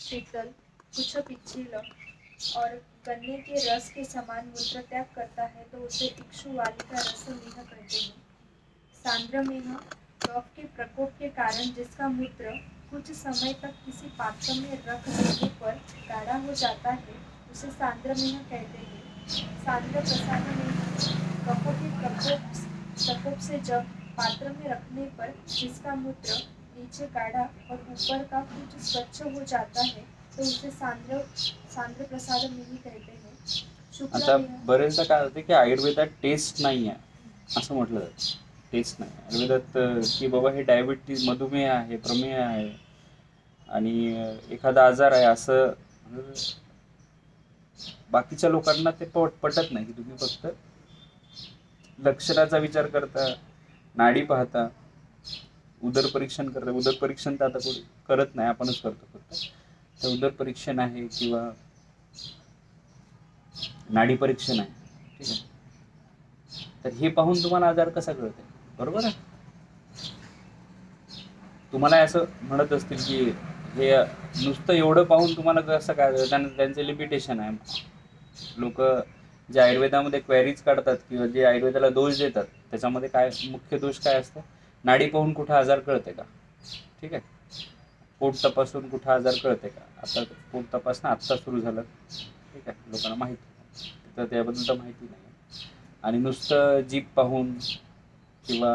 शीतल, कुछ पिच्छील और गन्ने के रस के समान मूत्र त्याग करता है तो उसे इक्षुवाली का रसमेह कहते हैं। सांद्रमेह कफ के प्रकोप के कारण जिसका मूत्र कुछ समय तक किसी पात्र में रख देने पर गाढ़ा हो जाता है उसे सांद्रमेह कहते हैं। सांद्र प्रसादमेह कफों के प्रकोप से जब पात्र में रखने पर जिसका मूत्र नीचे गाढ़ा और ऊपर का कुछ स्वच्छ हो जाता है तो उसे सांद्र प्रसाद मेह कहते हैं। आता बरेचदा काय होते की आयुर्वेदात टेस्ट नाही आहे असं म्हटलं जातं. टेस्ट नाही आयुर्वेदात की बाबा हे डायबिटीज, मधुमेह आहे, प्रमेह आहे आणि एखादा आजार आहे असं बाकीच्या लोकांना ते पटत नाही की तुम्ही फक्त लक्षणाचा विचार करता, नाडी पाहता, उदर परीक्षण करता. उदर परीक्षण तर आता कोणी करत नाही, आपणच करतो फक्त. तर उदर परीक्षण आहे किंवा नाडी परीक्षण आहे, ठीक आहे. तर हे पाहून तुम्हाला आजार कसा कळते, बरोबर आहे. तुम्हाला असं म्हणत असतील की हे नुसतं एवढं पाहून तुम्हाला कसं काय, त्यांचे लिमिटेशन आहे. लोक जे आयुर्वेदामध्ये क्वेरीज काढतात किंवा जे आयुर्वेदाला दोष देतात त्याच्यामध्ये काय मुख्य दोष काय असतं, नाडी पाहून कुठं आजार कळते का, ठीक आहे. पोट तपासून कुठं आजार कळते का. आता पोट तपासणं आत्ता सुरू झालं, ठीक आहे, लोकांना माहिती तर त्याबद्दल तर माहिती नाही. आणि नुसतं जीभ पाहून किंवा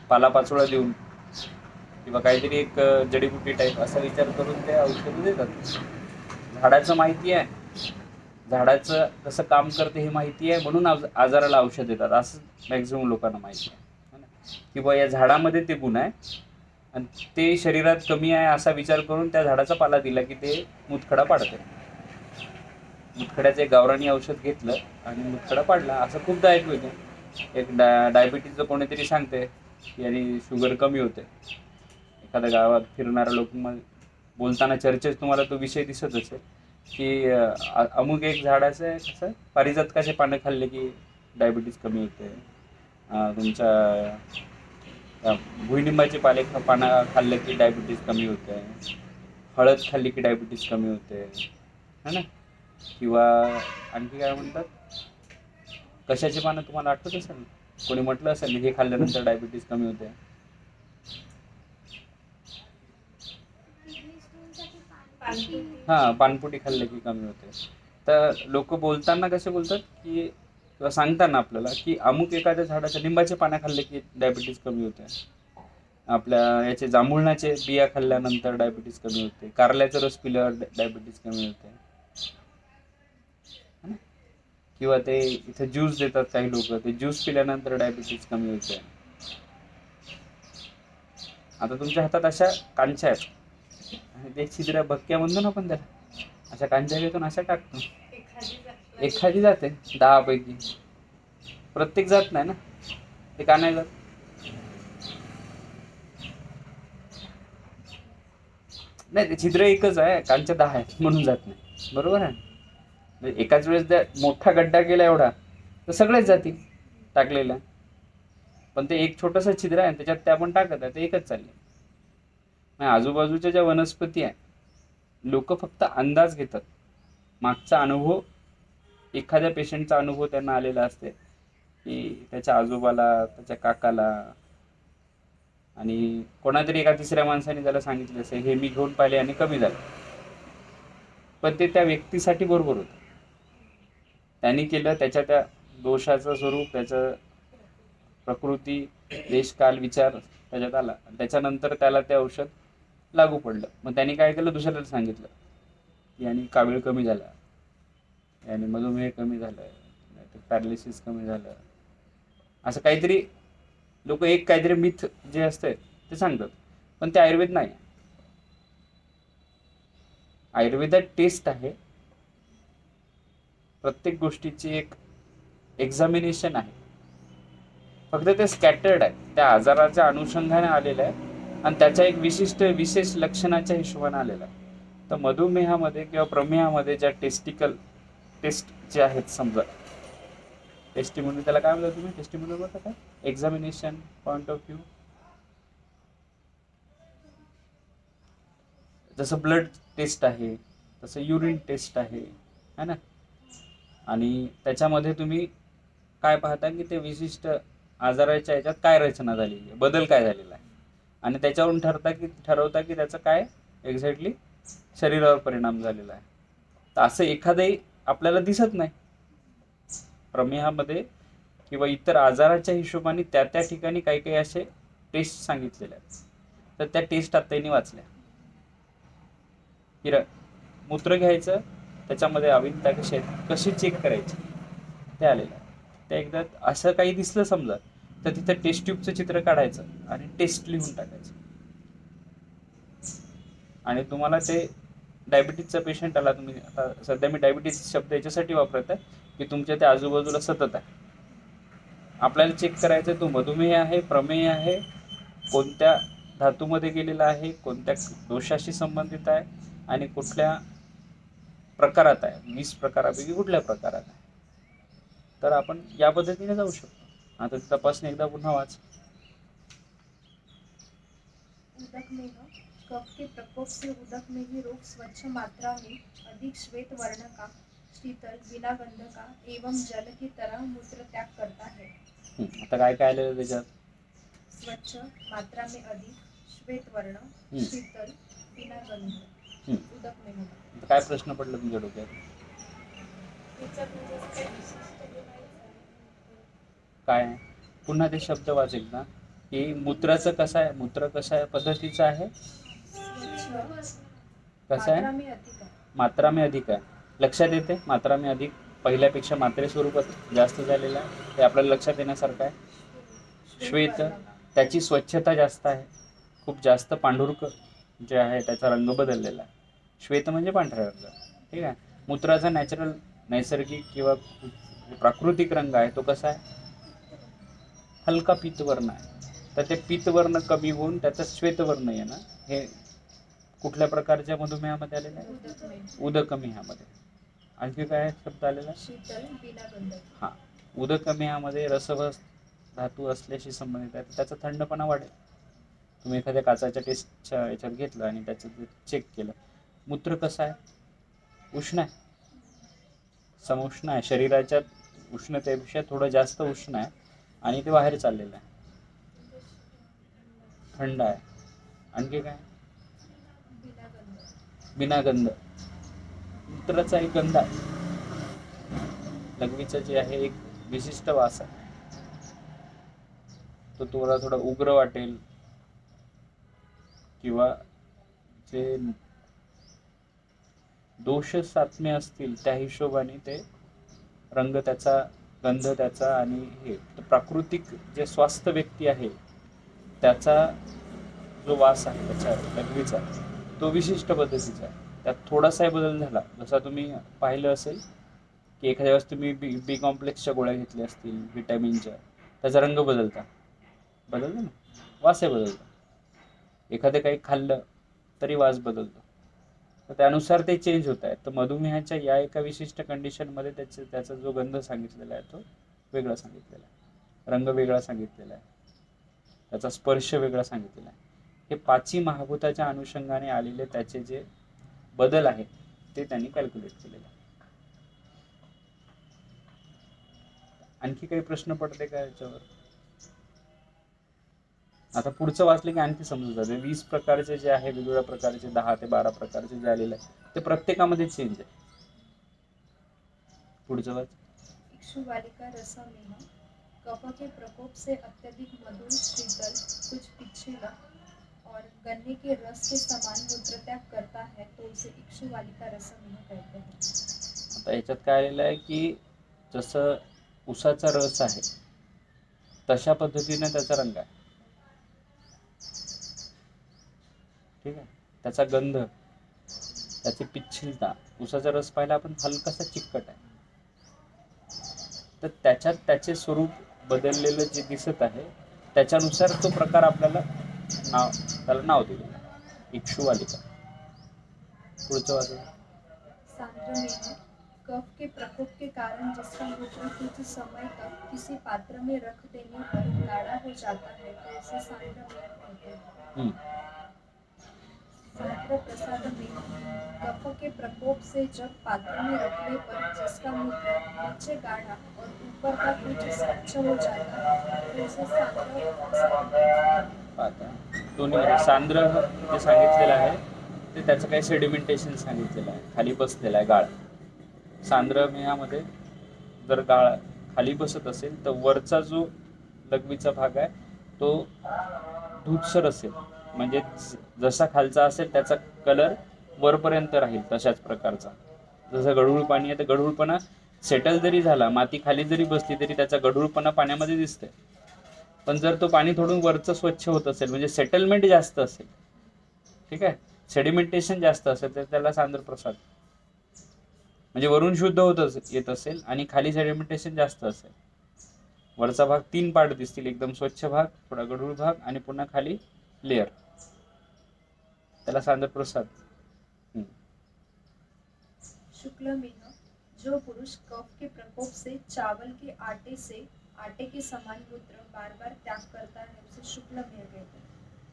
पालापाचोळा देऊन किंवा काहीतरी एक जडीबुटी टाईप असा विचार करून ते औषधं देतात. झाडाचं माहिती आहे, झाडाचं कसं काम करते हे माहिती आहे म्हणून आजाराला औषध देतात असं मॅक्झिमम लोकांना माहिती आहे. किंवा या झाडामध्ये ते गुण आहे आणि ते शरीरात कमी आहे असा विचार करून त्या झाडाचा पाला दिला की ते मुतखडा पाडते. मुतखड्याचं एक गावरानी औषध घेतलं आणि मुतखडा पाडला, असं खूपदा ऐकू येते. एक डायबिटीजचं कोणीतरी सांगते की आणि शुगर कमी होते. एखाद्या गावात फिरणाऱ्या लोक बोलताना चर्चेत तुम्हाला तो विषय दिसत असेल की अमुक एक झाडाचं कसं पारिजातकाचे पानं खाल्ले की डायबिटीज कमी होते, तुमच्या भुईनिंबाचे पानं खाल्ले की डायबिटीज कमी होते, हळद खाल्ली की डायबिटीज कमी होते, है ना. किंवा आणखी काय म्हणतात, कशाची पानं तुम्हाला आठवत असेल, कोणी म्हटलं असेल हे खाल्ल्यानंतर डायबिटीज कमी होते. पानपुटी खाल्ले की कमी होते. तर लोक बोलताना कसे बोलतात की किंवा सांगताना आपल्याला की अमुक एखाद्या झाडाच्या लिंबाचे पानं खाल्ले की डायबिटीज कमी होते, आपल्या याचे जांभुळाचे बिया खाल्ल्यानंतर डायबिटीज कमी होते, कारल्याचा रस पिल्यावर डायबिटीज कमी होते, किंवा ते इथे ज्यूस देतात काही लोक, ते ज्यूस पिल्यानंतर डायबिटीज कमी होते. आता तुमच्या हातात अशा कांच्या आहेत आणि ते छिद्र भक्क्या म्हणतो ना आपण त्याला, अशा कांच्या घेतो अशा टाकतो, एखादी जाते 10 पैकी, प्रत्येक जात नाही ना. ते का नाही जात, नाही ते छिद्र एकच आहे, कांच्या 10 आहेत म्हणून जात नाही, बरोबर आहे. एकाच वेळेस जर मोठा गड्डा केला एवढा तर सगळेच जातील टाकलेला, पण ते एक छोटंसं छिद्र आहे त्याच्यात ते आपण टाकत आहे, ते एकच चालले. आजूबाजूच्या ज्या वनस्पती आहे लोक फक्त अंदाज घेतात, मागचा अनुभव, एखाद्या पेशंटचा अनुभव त्यांना आलेला असते की त्याच्या आजोबाला, त्याच्या काकाला आणि कोणातरी एका तिसऱ्या माणसाने त्याला सांगितलं असेल हे मी घेऊन पाहिले आणि कमी झालं, पण ते त्या व्यक्तीसाठी बरोबर होतं. त्यांनी केलं, त्याच्या त्या दोषाचं स्वरूप, त्याचं प्रकृती, देशकाल, विचार त्याच्यात आला, त्याच्यानंतर त्याला ते औषध लागू पडलं. मग त्यांनी काय केलं, दुसऱ्याला सांगितलं याने कावीळ कमी झाला, याने मधुमेह कमी झालं, पॅरालिसिस कमी झालं, असं काहीतरी लोक एक काहीतरी मिथ जे असते ते सांगतात. पण ते आयुर्वेद नाही. आयुर्वेदात टेस्ट आहे, प्रत्येक गोष्टीची एक एक्झामिनेशन आहे, फक्त ते स्कॅटर्ड आहे, त्या आजाराच्या अनुषंगाने आलेलं आहे आणि त्याच्या एक विशेष लक्षणाच्या हिशोबाने आलेला आहे. तर मधुमेहामध्ये किंवा प्रमेहामध्ये ज्या टेस्टिकल टेस्ट जे आहेत, समजा टेस्टिमोनी, त्याला काय म्हणतात तुम्ही, टेस्टिमोनी बघा काय, एक्झामिनेशन, पॉइंट ऑफ व्ह्यू, जसं ब्लड टेस्ट आहे तसं युरिन टेस्ट आहे, है ना. आणि त्याच्यामध्ये तुम्ही काय पाहता की ते विशिष्ट आजाराच्या याच्यात काय रचना झालेली आहे, बदल काय झालेला आहे, आणि त्याच्यावरून ठरवता की त्याचं काय एक्झॅक्टली शरीरावर परिणाम झालेला आहे. तर असं एखादंही आपल्याला दिसत नाही प्रमेहामध्ये किंवा इतर आजाराच्या हिशोबाने त्या ठिकाणी काही काही असे टेस्ट सांगितलेले आहेत. तर त्या टेस्ट आता त्यांनी वाचल्या. मूत्र घ्यायचं, त्याच्यामध्ये अविनता कशी चेक करायची ते आलेलं आहे. ते एकदा असं काही दिसलं समजा तर तिथं टेस्ट ट्यूबचं चित्र काढायचं आणि टेस्ट लिहून टाकायचं. आणि तुम्हाला ते डायबिटीजचा पेशंट आला, तुम्ही आता सध्या मी डायबिटीज शब्द याच्यासाठी वापरत आहे की तुमच्या त्या आजूबाजूला सतत आहे, आपल्याला चेक करायचं तो मधुमेह आहे, प्रमेह आहे, कोणत्या धातूमध्ये गेलेला आहे, कोणत्या दोषाशी संबंधित आहे आणि कुठल्या प्रकारात आहे, 20 प्रकारापैकी कुठल्या प्रकारात आहे. तर आपण या पद्धतीने जाऊ शकतो. आता तपासणी एकदा पुन्हा वाच. उदकमेह कफ के प्रकोप से उदकमेही रोग स्वच्छ मात्रा में अधिक श्वेत वर्ण का, शीतल, बिना गंध का एवं जल की तरह मूत्र त्याग करता है. आता काय काय आलेलं त्याच्यात? स्वच्छ, मात्रा में अधिक, श्वेत वर्ण, शीतल, बिना गंध. उदकमेह. काय प्रश्न पडला तुमच्या डोक्यात? काय पुन्हा ते शब्द वाच एकदा की मूत्राचं कसं आहे, मूत्र कसं आहे पद्धतीचं आहे, कसं आहे, मात्रा में अधिक आहे. लक्षात येते मात्रा में अधिक पहिल्यापेक्षा मात्रे स्वरूपात जास्त झालेलं आहे, ते आपल्याला लक्षात येण्यासारखं आहे. श्वेत, त्याची स्वच्छता जास्त आहे, खूप जास्त पांढुरक जे आहे त्याचा रंग बदललेला आहे. श्वेत म्हणजे पांढरा रंग, ठीक आहे. मूत्राचा नैसर्गिक किंवा प्राकृतिक रंग आहे तो कसा आहे, हलका पीतवर्ण आहे. तर ते पीतवर्ण कमी होऊन त्याचा श्वेतवर्ण येणं हे कुठल्या प्रकारच्या मधुमेहामध्ये आलेलं आहे? उदकमेहामध्ये. आणखी काय शब्द आलेला? शीतल, बिना गंध. हा, उदकमेहामध्ये रसभस धातू असल्याशी संबंधित आहे, त्याचा थंडपणा वाढेल. तुम्ही एखाद्या काचाच्या टेस्टच्या याच्यात घेतलं आणि त्याचं चेक केलं, मूत्र कसं आहे, उष्ण आहे, समुष्ण आहे, शरीराच्या उष्णतेपेक्षा थोडं जास्त उष्ण आहे आणि ते बाहेर चाललेलं आहे, थंड आहे. आणखी काय? बिना गंध. मूत्राचा एक गंध आहे, लघवीचं जे आहे एक विशिष्ट वास आहे, तो तुम्हाला थोडा उग्र वाटेल किंवा जे दोष सात्म्य असतील त्या हिशोबाने ते रंग त्याचा, गंध त्याचा, आणि हे प्राकृतिक जे स्वस्थ व्यक्ती आहे त्याचा जो वास आहे त्याच्या लघवीचा तो विशिष्ट पद्धतीचा आहे. त्यात थोडासाही बदल झाला, जसा तुम्ही पाहिलं असेल की एखाद्या वेळेस तुम्ही बी कॉम्प्लेक्सच्या गोळ्या घेतल्या असतील व्हिटॅमिनच्या, त्याचा रंग बदलतो ना, वासही बदलतो. एखादं काही खाल्लं तरी वास बदलतो, तर त्यानुसार ते चेंज होत आहे. तर मधुमेहाच्या या एका विशिष्ट कंडिशनमध्ये त्याचा जो गंध सांगितलेला आहे तो वेगळा सांगितलेला आहे, रंग वेगळा सांगितलेला आहे, त्याचा स्पर्श वेगळा सांगितलेला आहे. हे पाची महाभूताच्या अनुषंगाने आलेले त्याचे जे बदल आहेत ते त्यांनी कॅल्क्युलेट केलेले आहे. आणखी काही प्रश्न पडते का याच्यावर? आता पुढचं वाचले की आणखी समजून जाते. 20 प्रकारचे जे आहे, वेगवेगळ्या प्रकारचे 10 ते 12 प्रकारचे जे आलेले आहे ते प्रत्येकामध्ये चेंज आहे. पुढचं वाच. इक्षुवालिका रसमेह कफ के प्रकोप से अत्यधिक मधुर, शीतल, कुछ पिछला और गन्ने के रस के समान मूत्र त्याग करता है तो उसे इक्षुवालिका रसमेह कहते हैं. आता याच्यात काय आलेलं आहे की जसं उसाचा रस आहे तशा पद्धतीने त्याचा रंग आहे, ठीक आहे. त्याचा गंध, त्याची पिच्छिलता, उसाचा रस पाहिला आपण हलकासा चिकट आहे, तर त्याच्यात त्याचे स्वरूप बदललेलं जे दिसत आहे त्याच्यानुसार तो प्रकार आपल्याला त्याला नाव दिलेलं आहे, इक्षुवालिका. पुढचं वाचूया. सांद्रमेह कफ के प्रकोप के कारण जिसका मूत्र कुछ समय तक किसी पात्र में रख देने पर गाढ़ा हो जाता है तो उसे सांद्रमेह कहते हैं. सांद्र प्रसाद में कफ के प्रकोप से जब पात्र में रखने पर जिसका मूत्र नीचे गाढ़ा और ऊपर का कुछ स्वच्छ हो जाता तो उसे सांद्र प्रसाद आता दोन्ही सांद्र जे सांगितलेलं आहे ते त्याचं काही सेडिमेंटेशन सांगितलेलं आहे, खाली बसलेलं आहे गाळ. सांद्रमेहामध्ये जर गाळ खाली बसत असेल तर वरचा जो लघवीचा भाग आहे तो धूतसर असेल, म्हणजे जसा खालचा असेल त्याचा कलर वरपर्यंत राहील तशाच प्रकारचा. जसं गढूळ पाणी आहे तर गढूळपणा सेटल जरी झाला, माती खाली जरी बसली तरी त्याचा गढूळपणा पाण्यामध्ये दिसतंय. पण जर तो पाणी थोडून वरचं स्वच्छ होत असेल, म्हणजे सेटलमेंट जास्त असेल, ठीक आहे, सेडिमेंटेशन जास्त असेल, तर त्याला सांद्र प्रसाद. म्हणजे वरून शुद्ध येत असेल आणि खाली सेडिमेंटेशन जास्त असेल. वरचा भाग 3 पार्ट दिसतील, एकदम स्वच्छ भाग, थोडा गढूळ भाग आणि पुन्हा खाली लेअर, त्याला सांद्र प्रसाद. शुक्ल मेह जो पुरुष कफ के प्रकोप से चावल के आटे के समान मूत्र बार बार त्याग करता है उसे शुक्ल मेह कहते हैं.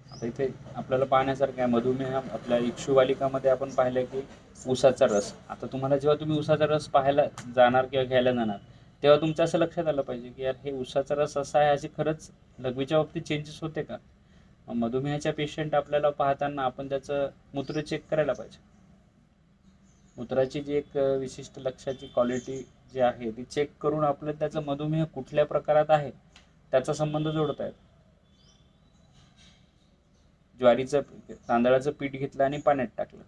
आता इथे आपल्याला पाहण्यासारखं आहे, मधुमेह आपल्या इक्षुवालिकामध्ये आपण पाहिलं की ऊसाचा रस. आता तुम्हाला जेव्हा तुम्ही ऊसाचा रस पाहायला जाणार किंवा घ्यायला जाणार तेव्हा तुमच्या असं लक्षात आलं पाहिजे की यार हे ऊसाचा रस असा आहे, अशी खरंच लघवीच्या बाबतीत चेंजेस होते का. मधुमेहाच्या पेशंट आपल्याला पाहताना आपण त्याचं मूत्र चेक करायला पाहिजे. मूत्राची जी एक विशिष्ट लक्षाची क्वालिटी जी आहे ती चेक करून आपल्याला त्याचं मधुमेह कुठल्या प्रकारात आहे त्याचा संबंध जोडता येतो. ज्वारीचं तांदळाचं पीठ घेतलं आणि पाण्यात टाकलं,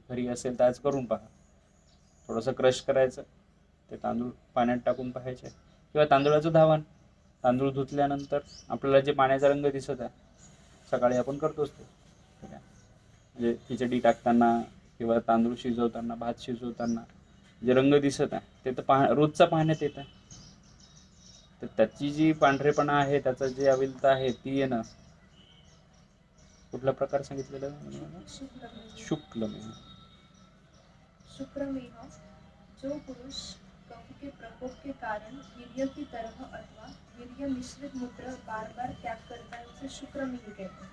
घरी असेल तर आज करून पहा. थोडंसं क्रश करायचं, ते तांदूळ पाण्यात टाकून पाहायचे, किंवा तांदूळाचं धावण. तांदूळ धुतल्यानंतर आपल्याला जे पाण्याचा रंग दिसत आहे, सकाळी आपण करतोच ते, ठीक आहे, म्हणजे खिचडी टाकताना किंवा तांदूळ शिजवताना, भात शिजवताना जे रंग दिसत आहे ते तर रोजचा पाहण्यात येत आहे. तर त्याची जी पांढरेपणा आहे, त्याचं जे अविलता आहे ती येणं कुठला प्रकार सांगितलेला. शुक्लमेह. शुक्लमेह जो पुरुष कफ के प्रकोप के कारण वीर्य की तरह अथवा वीर्य मिश्रित मूत्र बार बार त्याग करता है उसे शुक्लमेह कहते हैं.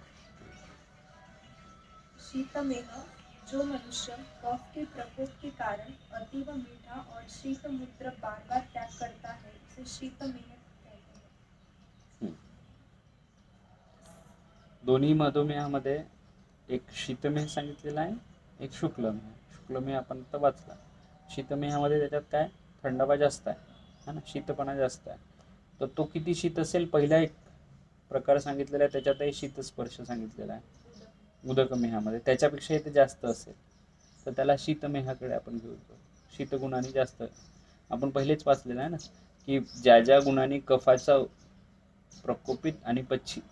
शीतमेह जो मनुष्य कफ के प्रकोप के कारण अतीव मीठा और शीत मूत्र बार बार त्याग करता है उसे शीतमेह कहते हैं. दोन्ही मधुमेहामध्ये एक शीतमेह सांगितलेला आहे, एक शुक्लमेह. शुक्लमेह आपण तर वाचला. शीतमेहामध्ये त्याच्यात काय थंडावा जास्त आहे ना, शीतपणा जास्त आहे. तर तो किती शीत असेल, पहिला एक प्रकार सांगितलेला आहे त्याच्यातही शीतस्पर्श सांगितलेला आहे. उदकमेहामध्ये त्याच्यापेक्षा ते जास्त असेल तर त्याला शीतमेहाकडे आपण घेऊ. शीतगुणाने जास्त आपण पहिलेच वाचलेलं आहे ना की ज्या ज्या गुणांनी कफाचा प्रकोपित आणि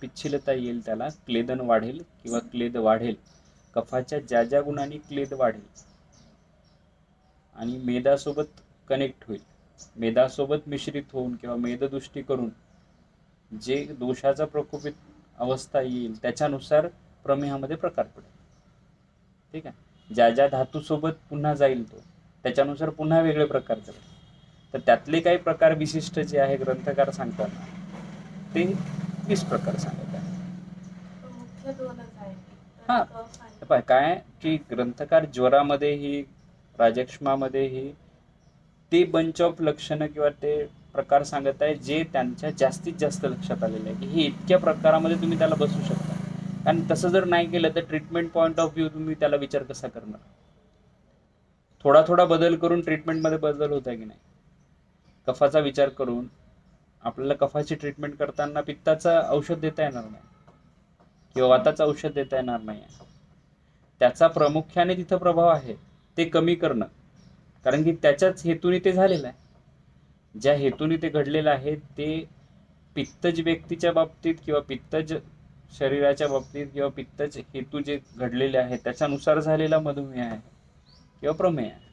पिच्छिलता येईल त्याला क्लेदन वाढेल किंवा क्लेद वाढेल. कफाच्या ज्या ज्या गुणांनी क्लेद वाढेल आणि मेदासोबत कनेक्ट होईल, मेदासोबत मिश्रित होऊन किंवा मेददृष्टी करून जे दोषाचा प्रकोपित अवस्था येईल त्याच्यानुसार प्रमेहामध्ये प्रकार पडेल, ठीक आहे. ज्या ज्या धातूसोबत पुन्हा जाईल तो त्याच्यानुसार पुन्हा वेगळे प्रकार करेल. तर त्यातले काही प्रकार विशिष्ट जे आहे ग्रंथकार सांगताना ते 20 प्रकार सांगत आहे. हां, काय की ग्रंथकार ज्वरामध्येही राजक्ष्मामध्येही ते बंच ऑफ लक्षणं किंवा ते प्रकार सांगत आहे जे त्यांच्या जास्तीत जास्त लक्षात आलेले आहे की हे इतक्या प्रकारामध्ये तुम्ही त्याला बसू शकता. कारण तसं जर नाही केलं तर ट्रीटमेंट पॉईंट ऑफ व्ह्यू तुम्ही त्याला विचार कसा करणार. थोडा थोडा बदल करून ट्रीटमेंटमध्ये बदल होत आहे की नाही. कफाचा विचार करून आपल्याला कफाची ट्रीटमेंट करताना पित्ताचं औषध देता येणार नाही किंवा वाताचं औषध देता येणार नाही. त्याचा प्रामुख्याने तिथं प्रभाव आहे ते कमी करणं, कारण की त्याच्याच हेतूने ते झालेलं आहे. ज्या हेतूने ते घडलेलं आहे ते पित्तज व्यक्तीच्या बाबतीत किंवा पित्तज शरीराच्या बाबतीत किंवा पित्तज हेतू जे घडलेले आहे त्याच्यानुसार झालेला मधुमेह आहे किंवा प्रमेह आहे.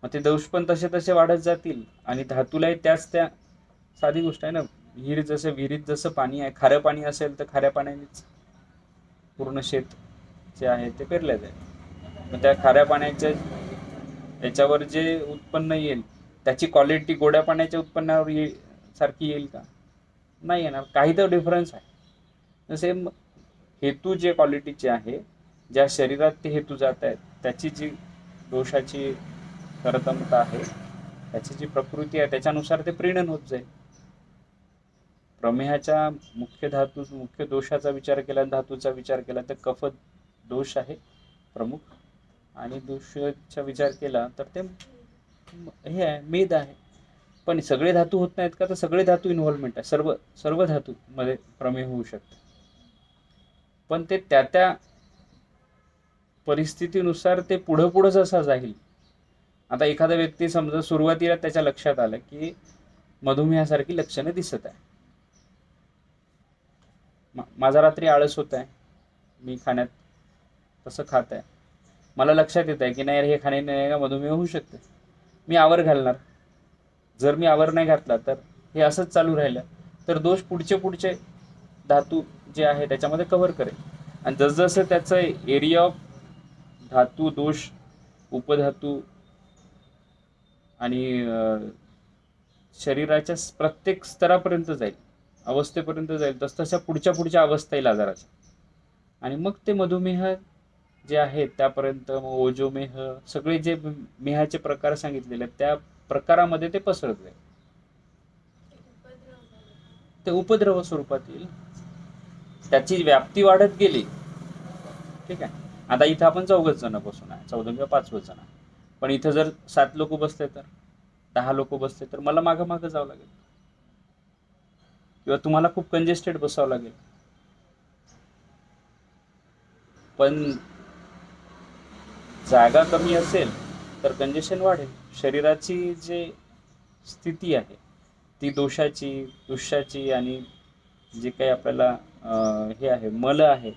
मग ते दोष पण तसे तसे वाढत जातील आणि धातूलाही त्याच त्या साधी गोष्ट आहे ना, विहिरीत जसं पाणी आहे, खारं पाणी असेल तर खाऱ्या पाण्यानेच पूर्ण शेत जे आहे ते पेरलं जाईल. मग त्या खाऱ्या पाण्याच्या याच्यावर जे उत्पन्न येईल त्याची क्वालिटी गोड्या पाण्याच्या उत्पन्नावर सारखी येईल का? नाही येणार. काही तर डिफरन्स आहे. सेम हेतू जे क्वालिटीचे आहे, ज्या शरीरात ते हेतू जात आहेत, त्याची जी दोषाची तरतमता आहे, त्याची जी प्रकृती आहे, त्याच्यानुसार ते प्रीणन होत जाईल. प्रमेहाच्या मुख्य दोषाचा विचार केला, धातूचा विचार केला तर कफ दोष आहे प्रमुख, आणि दोषाचा विचार केला तर ते हे आहे, मेद आहे. पण सगळे धातू होत नाहीत का? तर सगळे धातू इन्व्हॉल्वमेंट आहे, सर्व धातू मध्ये प्रमेय होऊ शकते. पण ते त्या परिस्थितीनुसार ते पुढं जसा जाईल. आता एखादा व्यक्ती समजा सुरुवातीला त्याच्या लक्षात आलं की मधुमेहासारखी लक्षणे दिसत आहे, माझा रात्री आळस होत आहे, मी खाण्यात तसं खात आहे, मला लक्षात येत आहे की नाही हे खाण्याने का मधुमेह होऊ शकते, मी आवर घालणार. जर मी आवर नाही घातला तर हे असंच चालू राहिलं तर दोष पुढचे धातू जे आहे त्याच्यामध्ये कव्हर करेल. आणि जसजसं त्याचं एरिया ऑफ धातू दोष, उपधातू आणि शरीराच्या प्रत्येक स्तरापर्यंत जाईल, अवस्थेपर्यंत जाईल, तसतशा पुढच्या अवस्था येईल आजाराच्या. आणि मग ते मधुमेह जे आहेत त्यापर्यंत, ओजोमेह, सगळे जे मेहाचे प्रकार सांगितलेले आहेत त्या प्रकारामध्ये ते पसरत जाईल, ते उपद्रव स्वरूपात येईल, त्याची व्याप्ती वाढत गेली. ठीक आहे. आता इथं आपण 14 जण बसून आहे, 14 किंवा 5 जण आहे, पण इथं जर 7 लोक बसले तर, 10 लोक बसले तर मला मागं जावं लागेल, किंवा तुम्हाला खूप कंजेस्टेड बसावं लागेल. पण जागा कमी असेल तर कंजेशन वाढेल. शरीराची जी स्थिती आहे ती दोषाची, दुष्याची आणि जे काही आपल्याला हे आहे मल आहे,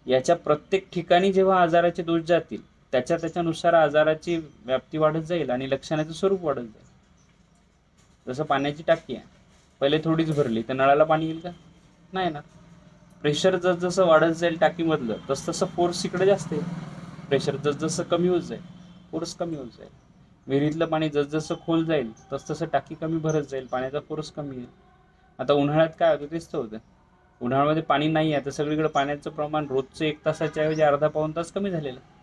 याच्या प्रत्येक ठिकाणी जेव्हा आजाराचे दोष जातील त्याच्यानुसार आजाराची व्याप्ती वाढत जाईल आणि लक्षणाचं स्वरूप वाढत जाईल. जसं पाण्याची टाकी आहे, पहिले थोडीच भरली तर नळाला पाणी येईल का? नाही ना. प्रेशर जसं वाढत जाईल टाकीमधलं तसं फोर्स इकडे जास्त येईल. प्रेशर जसं कमी होत जाईल फोर्स कमी होत जाईल. विहिरीतलं पाणी जसं खोल जाईल तसं टाकी कमी भरत जाईल, पाण्याचा फोर्स कमी येईल. आता उन्हाळ्यात काय होतं तेच तर होतं. उन्हाळ्यामध्ये पाणी नाही आहे तर सगळीकडे पाण्याचं प्रमाण रोजचं 1 तासाच्या ऐवजी अर्धा-पाऊण तास कमी झालेलं आहे,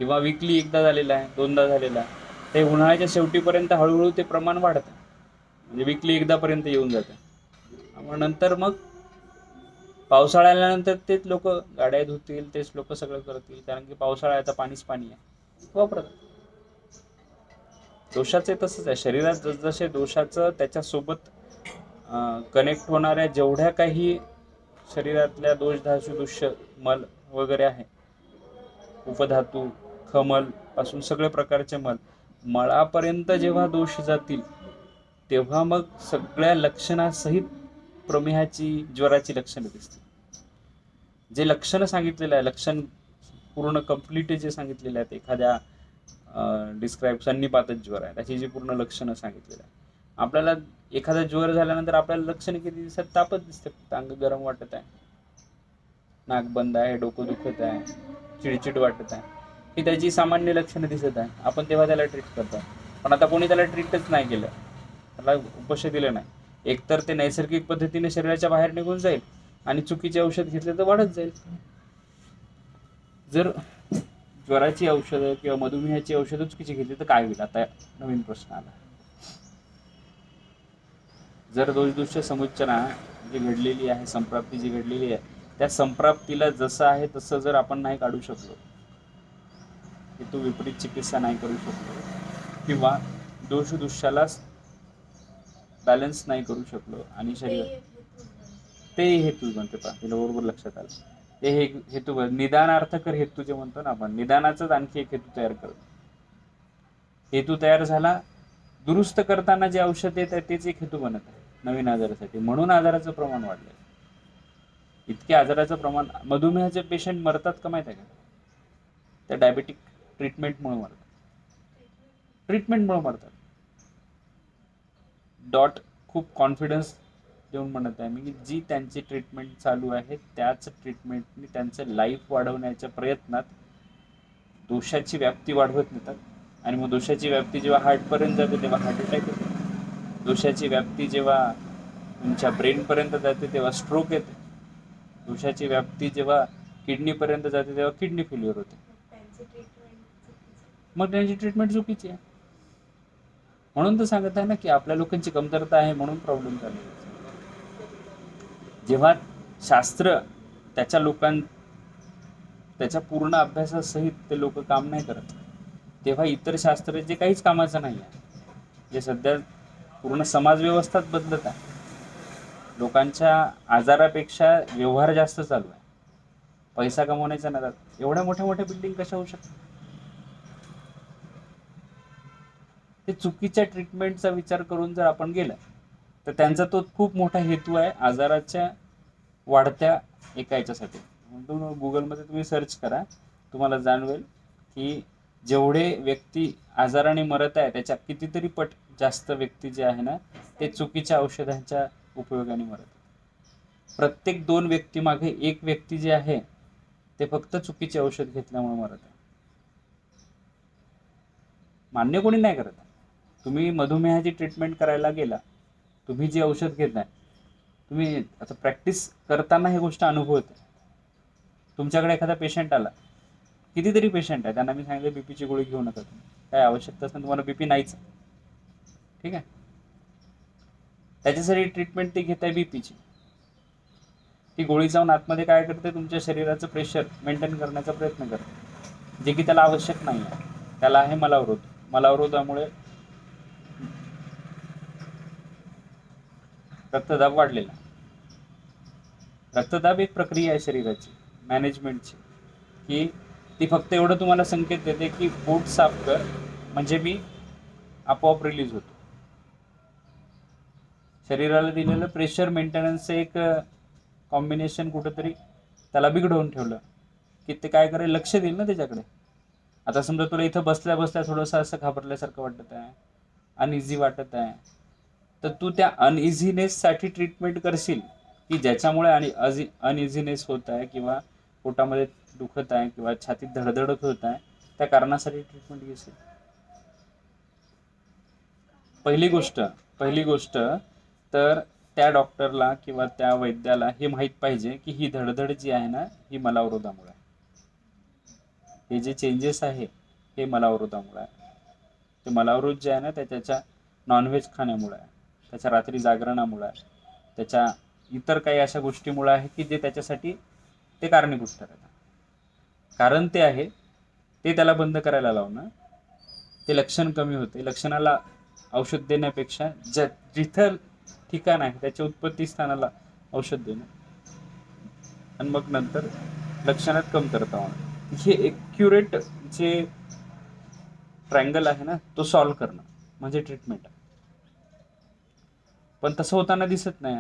किंवा वीकली एकदा झालेलं आहे, 2दा झालेलं आहे. ते उन्हाळ्याच्या शेवटीपर्यंत हळूहळू ते प्रमाण वाढत आहे, म्हणजे वीकली एकदापर्यंत येऊन जातं. मग नंतर मग पावसाळा आल्यानंतर तेच लोक गाड्या धुतील, तेच लोक सगळं करतील, कारण की पावसाळ्याचं पाणीच पाणी आहे, वापरतात. दोषाचे तसंच आहे. शरीरात जसजसे दोषाचं त्याच्यासोबत कनेक्ट होणाऱ्या जेवढ्या काही शरीरातल्या दोष, धातू, दुष्य, मल वगैरे आहे, उपधातू, खमल पासून सगळे प्रकारचे मळापर्यंत जेव्हा दोष जातील तेव्हा मग सगळ्या लक्षणासहित प्रमेहाची, ज्वराची लक्षणं दिसतील. जे लक्षणं सांगितलेलं आहे, लक्षण पूर्ण कंप्लीट जे सांगितलेले आहेत, एखाद्या डिस्क्राईब सन्निपातच ज्वर आहे त्याची जी पूर्ण लक्षणं सांगितलेलं आहे. आपल्याला एखादा ज्वर झाल्यानंतर आपल्याला लक्षणं किती दिसतात? तापच दिसते, अंग गरम वाटत आहे, नाक बंद आहे, डोकं दुखत आहे, चिडचिड वाटत आहे, ही त्याची सामान्य लक्षणं दिसत आहे. आपण तेव्हा त्याला ट्रीट करतो. पण आता कोणी त्याला ट्रीटच नाही केलं, त्याला उपशय दिलं नाही, एकतर ते नैसर्गिक पद्धतीने शरीराच्या बाहेर निघून जाईल आणि चुकीचे औषध घेतले तर वाढत जाईल. जर ज्वराची औषधं किंवा मधुमेहाची औषधं चुकीची घेतली तर काय होईल? आता नवीन प्रश्न आला. जर दोष समुच्चना जी घडलेली आहे, संप्राप्ती जी घडलेली आहे, त्या संप्राप्तीला जसं आहे तसं जर आपण नाही काढू शकलो, हेतू विपरीत चिकित्सा नाही करू शकलो, किंवा दोष दुष्याला बॅलन्स नाही करू शकलो, आणि शरीर ते हेतू बनते. तिला बरोबर लक्षात आलं, ते हेतू निदानार्थकर हेतू जे म्हणतो ना आपण, निदानाचाच आणखी एक हेतू तयार करतो. हेतू तयार झाला, दुरुस्त करताना जे औषध येत आहे तेच एक हेतू बनत आहे नवीन आजारासाठी. म्हणून आजाराचं प्रमाण वाढलंय. इतके आजाराचं प्रमाण, मधुमेहाचे पेशंट मरतात का माहिती आहे का? त्या डायबेटिक ट्रीटमेंटमुळे मरतात. डॉट खूप कॉन्फिडन्स देऊन म्हणत आहे मी की जी त्यांची ट्रीटमेंट चालू आहे त्याच ट्रीटमेंटने त्यांचं लाईफ वाढवण्याच्या प्रयत्नात दोषाची व्याप्ती वाढवत नेतात. आणि मग दोषाची व्याप्ती जेव्हा हार्टपर्यंत जाते तेव्हा हार्ट अटॅक येते. दोषाची व्याप्ती जेव्हा तुमच्या ब्रेनपर्यंत जाते तेव्हा स्ट्रोक येते. दोषाची व्याप्ती जेव्हा किडनीपर्यंत जाते तेव्हा किडनी फेल्युअर होते, मग त्यांची ट्रीटमेंट चुकीची आहे. म्हणून तर सांगत आहे ना की आपल्या लोकांची कमतरता आहे म्हणून प्रॉब्लेम चालू आहे. जेव्हा शास्त्र त्याच्या पूर्ण अभ्यासासहित ते लोक काम नाही करत, तेव्हा इतर शास्त्र जे काहीच कामाचं नाही आहे, जे सध्या पूर्ण समाज व्यवस्थाच बदलत आहे, लोकांच्या आजारापेक्षा व्यवहार जास्त चालू आहे, पैसा कमवण्याच्या नादात एवढ्या मोठ्या मोठ्या बिल्डिंग कशा होऊ शकतात? ते चुकीच्या ट्रीटमेंटचा विचार करून जर आपण गेलं तर त्यांचा तो खूप मोठा हेतू आहे आजाराच्या वाढत्या एका याच्यासाठी. गुगलमध्ये तुम्ही सर्च करा, तुम्हाला जाणवेल की जेवढे व्यक्ती आजाराने मरत आहे त्याच्या कितीतरी पट जास्त व्यक्ती जे आहे ना ते चुकीच्या औषधांच्या उपयोगाने मरत आहे. प्रत्येक 2 व्यक्तीमागे 1 व्यक्ती जे आहे ते फक्त चुकीचे औषध घेतल्यामुळे मरत आहे. मान्य कोणी नाही करत. तुम्ही मधुमेहाची ट्रीटमेंट करायला गेला, तुम्ही जे औषध घेताय, तुम्ही आता प्रॅक्टिस करताना ही गोष्ट अनुभवते. तुमच्याकडे एखादा पेशंट आला, कितीतरी पेशंट आहे, त्यांना मी सांगितलं बीपीची गोळी घेऊ नका, तुम्ही काय आवश्यकता असेल तुम्हाला बीपी नाहीच, ठीक आहे, त्याच्यासाठी ट्रीटमेंट ती घेताय बीपीची. ती गोळी जाऊन आतमध्ये काय करते, तुमच्या शरीराचं प्रेशर मेंटेन करण्याचा प्रयत्न करते, जे की त्याला आवश्यक नाही आहे. त्याला आहे मलावरोध. मलावरोधामुळे रक्तदाब वाढलेला. रक्तदाब एक प्रक्रिया आहे शरीराची मॅनेजमेंटची, की ती फक्त एवढं तुम्हाला संकेत देते की पोट साफ कर, म्हणजे मी आपोआप रिलीज होतो. शरीराला दिलेलं प्रेशर मेंटेनन्सचं एक कॉम्बिनेशन कुठंतरी त्याला बिघडवून ठेवलं की ते काय करेल, लक्ष देईल ना त्याच्याकडे. आता समजा तुला इथं बसल्या बसल्या थोडंसं असं घाबरल्यासारखं वाटत आहे, अनइझी वाटत आहे, तर तू त्या अनइझीनेससाठी ट्रीटमेंट करशील की ज्याच्यामुळे अनइझीनेस होत आहे किंवा पोटामध्ये दुखत आहे किंवा छातीत धडधडत होत आहे, त्या कारणासाठी ट्रीटमेंट घेशील. पहिली गोष्ट तर त्या डॉक्टरला किंवा त्या वैद्याला हे माहीत पाहिजे की ही धडधड जी आहे ना ही मलावरोधामुळे आहे. हे जे चेंजेस आहे हे मलावरोधामुळे आहे. ते मलावरोध जे आहे ना त्याच्या नॉनव्हेज खाण्यामुळे आहे, त्याच्या रात्री जागरणामुळे आहे, त्याच्या इतर काही अशा गोष्टीमुळे आहे की जे त्याच्यासाठी ते कारणीभूत ठरतात. कारण ते आहे ते त्याला बंद करायला लावणं, ते लक्षण कमी होते. लक्षणाला औषध देण्यापेक्षा जिथं ठिकाण आहे त्याच्या उत्पत्ती स्थानाला औषध देणं आणि मग नंतर लक्षणात कमतरता होणं, हे एक्युरेट जे ट्रायंगल आहे ना तो सॉल्व्ह करणं म्हणजे ट्रीटमेंट आहे. पण तसं होताना दिसत नाही.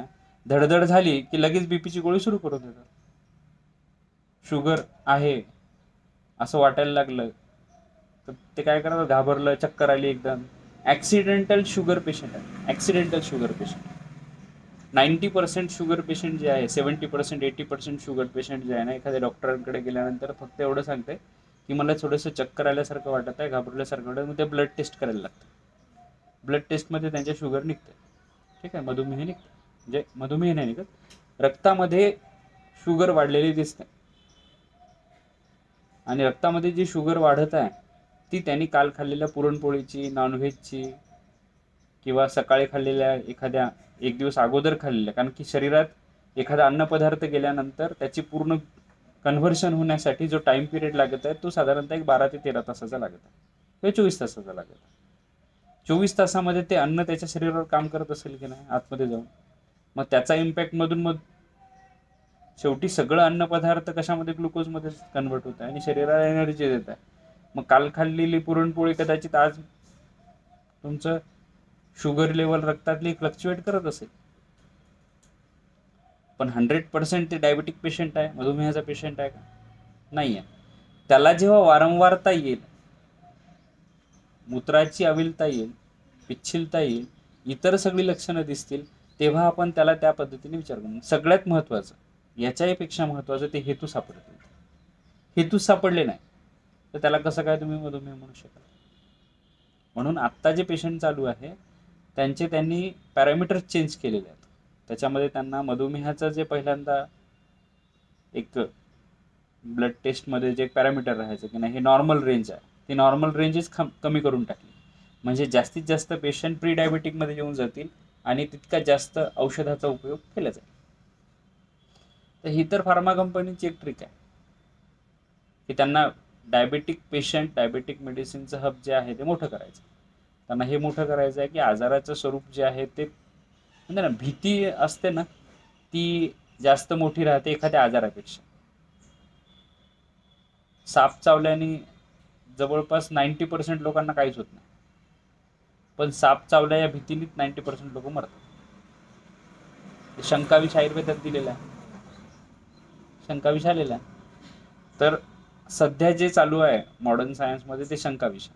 धडधड झाली की लगेच बीपीची गोळी सुरू करून देतात. शुगर आहे असं वाटायला लागलं तर ते काय करतात, घाबरलं, चक्कर आली एकदम. ॲक्सिडेंटल शुगर पेशंट आहे, accidental sugar patient. 90% sugar patient जे आहे, 70% 80% शुगर पेशंट जे आहे ना, एखाद्या डॉक्टरांकडे गेल्यानंतर फक्त एवढं सांगते की मला थोडंसं चक्कर आल्यासारखं वाटत आहे, घाबरल्यासारखं वाटत आहे, मग ते ब्लड टेस्ट करायला लागतं. ब्लड टेस्टमध्ये त्यांच्या शुगर निघते, ठीक आहे, मधुमेह निघते. म्हणजे मधुमेह नाही निघत, रक्तामध्ये शुगर वाढलेली दिसते. आणि रक्तामध्ये जी शुगर वाढत आहे ती त्यांनी काल खाल्लेल्या पुरणपोळीची, नॉनव्हेजची किंवा सकाळी खाल्लेल्या एखाद्या एक दिवस अगोदर खाल्लेल्या, कारण की शरीरात एखादा अन्नपदार्थ गेल्यानंतर त्याची पूर्ण कन्व्हर्शन होण्यासाठी जो टाइम पिरियड लागत आहे तो साधारणतः एक 12 ते 13 तासाचा लागत आहे किंवा 24 तासाचा लागत आहे. 24 तासामध्ये ते अन्न त्याच्या शरीरावर काम करत असेल की नाही आतमध्ये जाऊन, मग त्याचा इम्पॅक्टमधून मग शेवटी सगळं अन्नपदार्थ कशामध्ये, ग्लुकोजमध्ये कन्वर्ट होत आहे आणि शरीराला एनर्जी देत आहे. मग काल खाल्लेली पुरणपोळी कदाचित आज तुमचं शुगर लेवल रक्तातली फ्लक्च्युएट करत असेल. पण 100% ते डायबेटिक पेशंट आहे, मधुमेहाचा पेशंट आहे का? नाही आहे. त्याला जेव्हा वारंवारता येईल, मूत्राची अविलता येईल, पिच्छिलता येईल, इतर सगळी लक्षणं दिसतील, तेव्हा आपण त्याला त्या पद्धतीने विचार करू. सगळ्यात महत्त्वाचं, याच्यापेक्षा महत्त्वाचं, ते हेतू सापडतील. हेतू सापडले नाही तर त्याला कसं काय तुम्ही मधुमेह म्हणू शकाल? म्हणून आत्ता जे पेशंट चालू आहे त्यांनी पॅरामीटर्स चेंज केलेले आहेत. त्याच्यामध्ये त्यांना मधुमेहाचं जे पहिल्यांदा एक ब्लड टेस्टमध्ये जे एक पॅरामीटर राहायचं की नाही हे नॉर्मल रेंज आहे, ती नॉर्मल रेंजच कमी करून टाकली. म्हणजे जास्तीत जास्त पेशंट प्री डायबेटिकमध्ये येऊन जातील आणि तितका जास्त औषधाचा उपयोग केला जाईल. तर ही तर फार्मा कंपनीची एक ट्रिक आहे की त्यांना डायबेटिक पेशंट, डायबेटिक मेडिसिनचं हब जे आहे ते मोठं करायचं. त्यांना हे मोठं करायचं आहे की आजाराचं स्वरूप जे आहे ते म्हणजे ना भीती असते ना ती जास्त मोठी राहते एखाद्या आजारापेक्षा. साप चावल्याने जवळपास 90% लोकांना काहीच होत नाही, पण साप चावल्या या भीतीने 90% लोक मरतात. शंकाविष आयुर्वेदात दिलेला आहे, शंकाविष आलेला आहे. तर सध्या जे चालू आहे मॉडर्न सायन्समध्ये ते शंकाविष.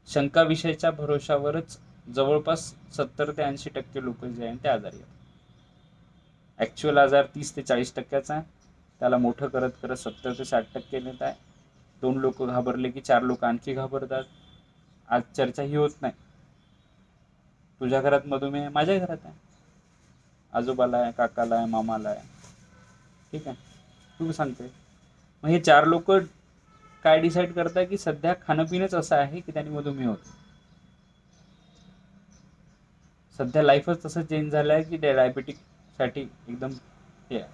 शंकाविषयाच्या भरोशावरच जवळपास 70 ते 80% लोक जे आहेत ते आजारी आहेत. ॲक्च्युअल आजार 30 ते 40% आहे, त्याला मोठं करत करत 70 ते 60% नेत आहे. 2 लोक घाबरले की 4 लोक आणखी घाबरतात. आज चर्चा ही होत नाही, तुझ्या घरात मधुमेह आहे, माझ्या घरात आहे, आजोबाला आहे, काकाला आहे, मामाला आहे, ठीक आहे, तू सांगते. मग हे 4 लोक काय डिसाईड करतात की सध्या खाणंपिणंच असं आहे की त्यांनी मधुमेह होतो. सध्या लाईफच तसं चेंज झालं आहे की डायबेटिकसाठी एकदम हे आहे.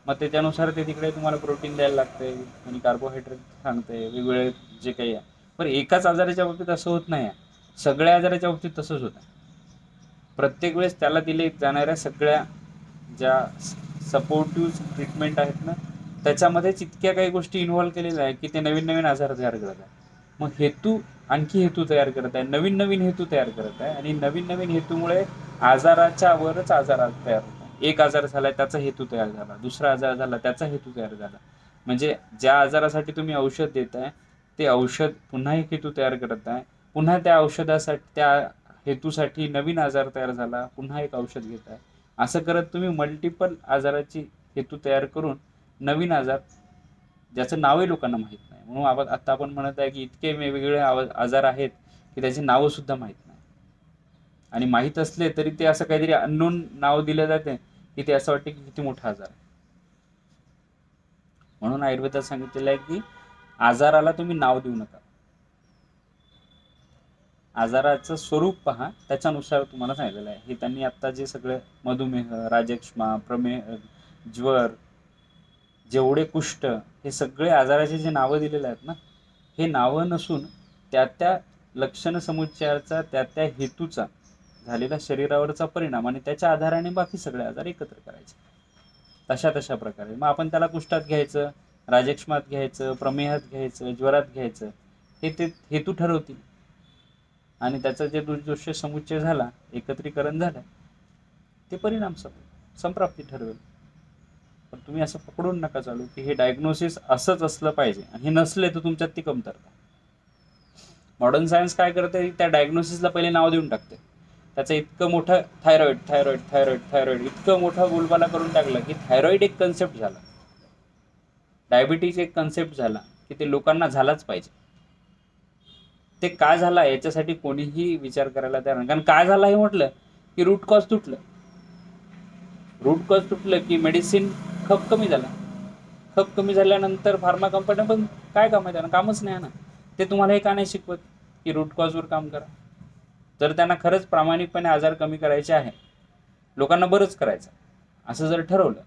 मग त्याच्यानुसार ते तिकडे तुम्हाला प्रोटीन द्यायला लागते आणि कार्बोहायड्रेट सांगते वेगवेगळे जे काही आहे. पण एकाच आजाराच्या बाबतीत असं होत नाही आहे, सगळ्या आजाराच्या बाबतीत तसंच होत आहे. प्रत्येक वेळेस त्याला दिले जाणाऱ्या सगळ्या ज्या सपोर्टिव्ह ट्रीटमेंट आहेत ना त्याच्यामध्येच इतक्या काही गोष्टी इन्व्हॉल्व केलेल्या आहे की ते नवीन नवीन आजार तयार करत आहे. मग हेतू आणखी हेतू तयार करत आहे, नवीन नवीन हेतू तयार करत आहे आणि नवीन नवीन हेतूमुळे आजाराच्या वरच आजार तयार होत आहे. एक आजार झाला त्याचा हेतू तयार झाला, दुसरा आजार झाला त्याचा हेतू तयार झाला. म्हणजे ज्या आजारासाठी तुम्ही औषध देताय ते औषध पुन्हा एक हेतू तयार करत आहे, पुन्हा त्या औषधासाठी त्या हेतूसाठी नवीन आजार तयार झाला, पुन्हा एक औषध घेत आहे. असं करत तुम्ही मल्टिपल आजाराची हेतू तयार करून नवीन आजार ज्याचं नावही लोकांना माहीत नाही. म्हणून आता आपण म्हणत आहे की इतके वेगवेगळे आजार आहेत की त्याची नावं सुद्धा माहीत नाही. आणि माहीत असले तरी ते असं काहीतरी अननोन नाव दिलं जाते की ते असं वाटते की किती मोठा आजार आहे. म्हणून आयुर्वेदात सांगितलेलं आहे की आजाराला तुम्ही नाव देऊ नका, आजाराचं स्वरूप पहा, त्याच्यानुसार तुम्हाला सांगितलेलं आहे. हे त्यांनी आत्ता जे सगळे मधुमेह, राजक्षमा, प्रमेह, ज्वर, जेवढे कुष्ठ, हे सगळे आजाराचे जे नावं दिलेले आहेत ना हे नावं नसून त्या लक्षण समुच्चयाचा त्या हेतूचा झालेला शरीरावरचा परिणाम आणि त्याच्या आधाराने बाकी सगळे आजार एकत्र करायचे. तशा प्रकारे मग आपण त्याला कुष्ठात घ्यायचं, राजक्षमात घ्यायचं, प्रमेहात घ्यायचं, ज्वरात घ्यायचं, हे ते हेतू ठरवतील आणि त्याचा जे दुष्दोष समुच्चय झाला, एकत्रीकरण झालं, ते परिणाम संप्राप्ती ठरवेल. पण तुम्ही असं पकडून नका चालू की हे डायग्नोसिस असंच असलं पाहिजे आणि हे नसले तर तुमच्यात ती कमतरता. मॉडर्न सायन्स काय करते, त्या डायग्नोसिसला पहिले नाव देऊन टाकते. त्याचं इतकं मोठं थायरॉइड थायरॉइड थायरॉइड थायरॉइड इतकं मोठा बोलबाला करून टाकलं की थायरॉइड एक कन्सेप्ट झाला, डायबिटीज एक कन्सेप्ट झाला की ते लोकांना झालाच पाहिजे. ते काय झाला याच्यासाठी कोणीही विचार करायला तयार नाही. कारण काय झालं हे म्हटलं की रूट कॉज तुटलं. रूट कॉज तुटलं की मेडिसिन खप कमी झाला. खप कमी झाल्यानंतर फार्मा कंपन्या पण काय काम आहे, त्यांना कामच नाही ना. ते तुम्हाला हे का नाही शिकवत की रूट कॉजवर काम करा. जर त्यांना खरंच प्रामाणिकपणे आजार कमी करायचे आहे, लोकांना बरंच करायचं असं जर ठरवलं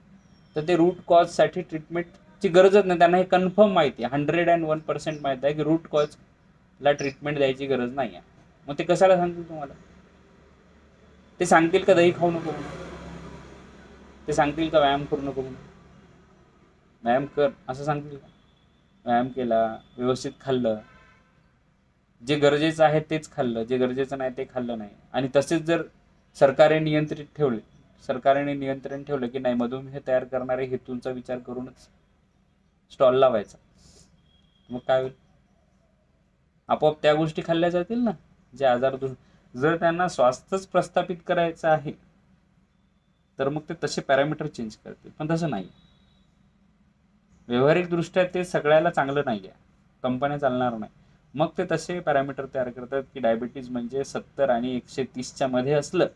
तर ते रूट कॉजसाठी ट्रीटमेंटची गरजच नाही. त्यांना हे कन्फर्म माहिती आहे, 101% माहिती आहे की रूट कॉजला ट्रीटमेंट द्यायची गरज नाही आहे. मग ते कशाला सांगतील तुम्हाला? ते सांगतील का दही खाऊ नको म्हणून? ते सांगतील का व्यायाम करू नको म्हणून? व्यायाम कर असं सांगतील का? व्यायाम केला, व्यवस्थित खाल्लं, जे गरजेचं आहे तेच खाल्लं, जे गरजेचं नाही ते खाल्लं नाही, आणि तसेच जर सरकारने नियंत्रण ठेवलं की नाही मधुमेह तयार करणारे हेतूंचा विचार करूनच स्टॉल लावायचा, मग काय होईल? आपोआप त्या गोष्टी खाल्ल्या जातील ना जे आजार दूर. जर त्यांना स्वास्थ्यच प्रस्थापित करायचं आहे तर मग ते तसे पॅरामीटर चेंज करतील, पण तसं नाही. व्यावहारिक दृष्ट्या ते सगळ्याला चांगलं नाही आहे, कंपन्या चालणार नाही. मग ते तसे पॅरामीटर तयार करतात की डायबिटीज म्हणजे 70 आणि 130च्या मध्ये असलं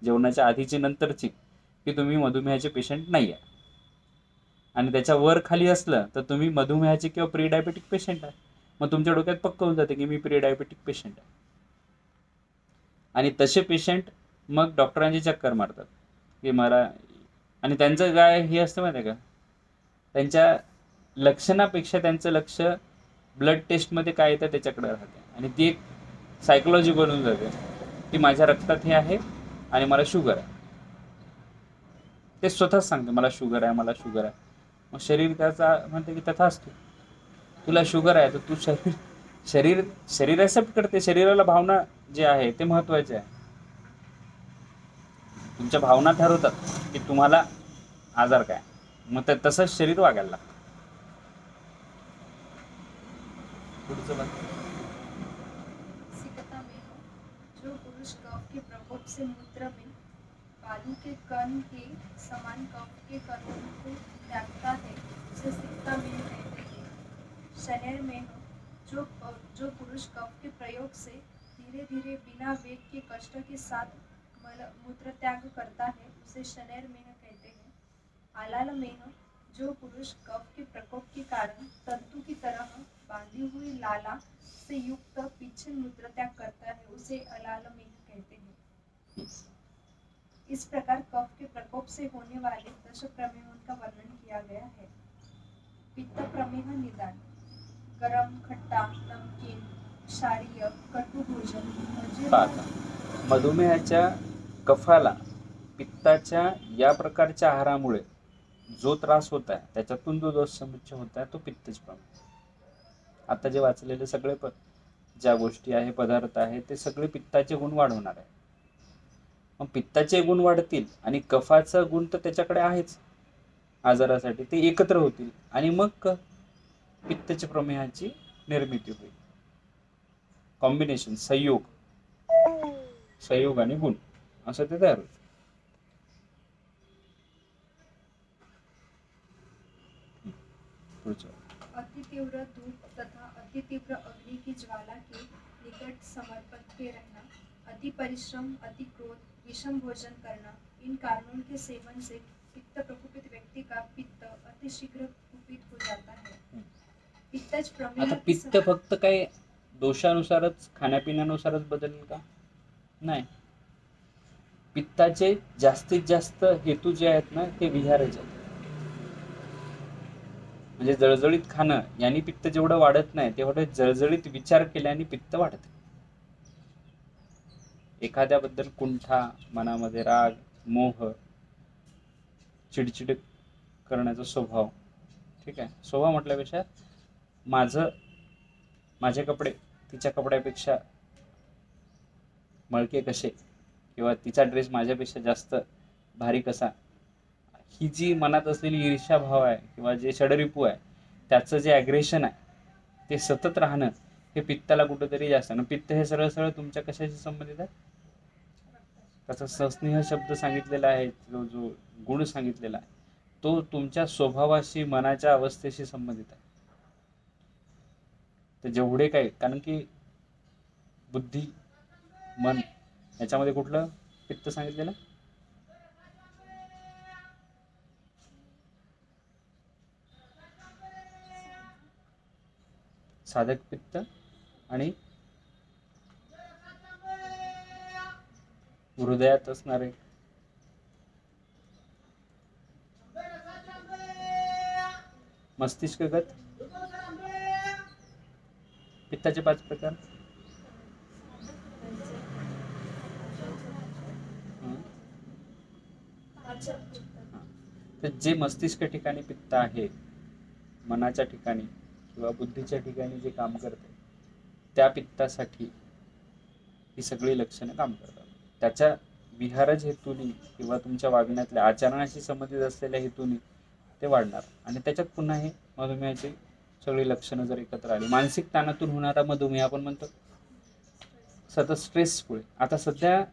जेवणाच्या आधीची नंतरची की तुम्ही मधुमेहाचे पेशंट नाही आहे. आणि त्याच्या वर खाली असलं तर तुम्ही मधुमेहाचे किंवा प्री डायबेटिक पेशंट आहे. मग तुमच्या डोक्यात पक्क होऊन जाते की मी प्री डायबेटिक पेशंट आहे. आणि तसे पेशंट मग डॉक्टरांची चक्कर मारतात की मला, आणि त्यांचं काय हे असतं माहिती आहे का, त्यांच्या लक्षणापेक्षा त्यांचं लक्ष ब्लड टेस्टमध्ये काय येतं त्याच्याकडे राहते. आणि ती एक सायकोलॉजी बनून जाते की माझ्या रक्तात हे आहे आणि मला शुगर आहे. ते स्वतःच सांगते मला शुगर आहे, मला शुगर आहे. मग शरीर त्याचा म्हणते की तथास्तु, तुला शुगर आहे तर तू शरीर ॲक्सेप्ट करते. शरीराला भावना जे आहे ते महत्त्वाचे आहे. तुमच्या भावना ठरवतात की तुम्हाला आजार काय, मग तसंच शरीर वागायला लागतं. पुढचं बघ. सिकता में हो, जो पुरुष कफ के प्रकोप से मूत्र में बालू के कण के समान कफ के कणों को त्यागता है उसे सिकता में कहते हैं. शनेर में हो, जो पुरुष कफ के प्रयोग से धीरे धीरे बिना वेग के कष्ट के साथ मूत्र त्याग करता है उसे शनेर में कहते हैं. आलाल में हो, जो पुरुष कफ के प्रकोप के कारण तंतु की तरह बांधी हुई लाला से युक्त पीछे मूत्र त्याग करता है उसे अलाल में कहते हैं. इस प्रकार कफ के प्रकोप से होने वाले 10 प्रमेहों का वर्णन किया गया है. पित्त प्रमेह निदान. गरम, खट्टा, नमकीन, क्षारीय, कटू भोजन. मधुमेहाच्या कफाला पित्ताच्या या प्रकारच्या आहारामुळे जो त्रास होत आहे त्याच्यातून जो दोष समुच्चय होत आहे तो पित्तच प्रमेह. आता जे वाचलेले सगळे ज्या गोष्टी आहे, पदार्थ आहे, ते सगळे पित्ताचे गुण वाढवणार आहे. मग पित्ताचे गुण वाढतील आणि कफाचा गुण तर त्याच्याकडे आहेच आजारासाठी, ते एकत्र होतील आणि मग पित्ताच्या प्रमेहाची निर्मिती होईल. कॉम्बिनेशन, संयोग आणि गुण असं ते तयार होईल. अति तीव्र धूप तथा अति तीव्र अग्नि की ज्वाला के निकट समर्पित के रहना, अति परिश्रम, अति क्रोध, विषम भोजन करना, इन कारणों के सेवन से पित्त प्रकोपित व्यक्ति का पित्त अतिशीघ्र कुपित हो जाता है. पित्तज प्रमेह. आता पित्त फक्त काय दोषानुसारच, खाण्यापिण्यानुसारच बदलेल का? नाही. पित्ताचे जास्तीत जास्त हेतू जे आहेत ना ते विहाराचे आहेत. म्हणजे जळजळीत खाणं यांनी पित्त जेवढं वाढत नाही तेवढं जळजळीत विचार केल्याने पित्त वाढते. एखाद्याबद्दल कुंठा, मनामध्ये राग, मोह, चिडचिड करण्याचा स्वभाव, ठीक आहे, स्वभाव म्हटल्यापेक्षा माझे कपडे तिच्या कपड्यापेक्षा मळके कसे, किंवा तिचा ड्रेस माझ्यापेक्षा जास्त भारी कसा, ही जी मनात असलेली ईर्ष्याभाव आहे किंवा जे षडरिपू आहे त्याचं जे ॲग्रेशन आहे ते सतत राहणं हे पित्ताला कुठंतरी जास्त. आणि पित्त हे सरळ सरळ तुमच्या कशाशी संबंधित आहे? त्याचा सस्नेह शब्द सांगितलेला आहे, जो गुण सांगितलेला आहे तो तुमच्या स्वभावाशी, मनाच्या अवस्थेशी संबंधित आहे. तर जेवढे काही, कारण की बुद्धी, मन याच्यामध्ये कुठलं पित्त सांगितलेलं? साधक पित्त आणि हृदयात असणारे मस्तिष्कगत पित्ताचे 5 प्रकार. तर जे मस्तिष्क ठिकाणी पित्त आहे, मनाच्या ठिकाणी किंवा बुद्धीच्या ठिकाणी जे काम करते त्या पित्तासाठी ही सगळी लक्षणं काम करतात. त्याच्या विहारज हेतूनी किंवा तुमच्या वागण्यातल्या आचरणाशी संबंधित असलेल्या हेतूनी ते वाढणार. आणि त्याच्यात पुन्हा हे मधुमेहाची सगळी लक्षणं जर एकत्र आली, मानसिक ताणातून होणारा मधुमेह आपण म्हणतो सतत स्ट्रेसमुळे. आता सध्या